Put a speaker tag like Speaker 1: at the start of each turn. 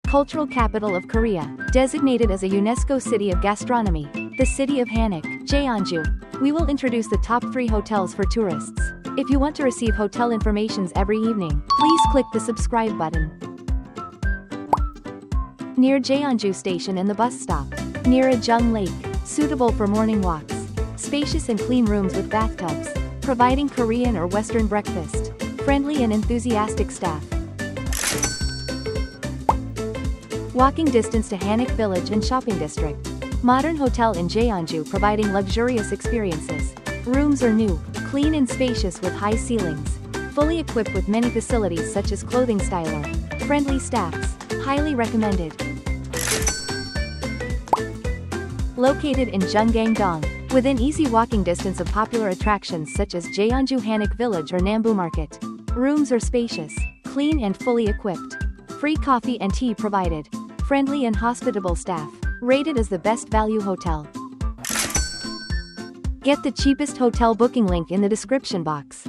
Speaker 1: Cultural capital of Korea, designated as a UNESCO City of Gastronomy, the city of Hanok, Jeonju. We will introduce the top 3 hotels for tourists. If you want to receive hotel informations every evening, please click the subscribe button. Near Jeonju Station and the bus stop. Near a Jung Lake, suitable for morning walks. Spacious and clean rooms with bathtubs, providing Korean or Western breakfast. Friendly and enthusiastic staff. Walking distance to Hanok Village and Shopping District. Modern hotel in Jeonju providing luxurious experiences. Rooms are new, clean and spacious with high ceilings. Fully equipped with many facilities such as clothing styler. Friendly staffs. Highly recommended. Located in Jungang-dong, within easy walking distance of popular attractions such as Jeonju Hanok Village or Nambu Market. Rooms are spacious, clean and fully equipped. Free coffee and tea provided. Friendly and hospitable staff. Rated as the best value hotel. Get the cheapest hotel booking link in the description box.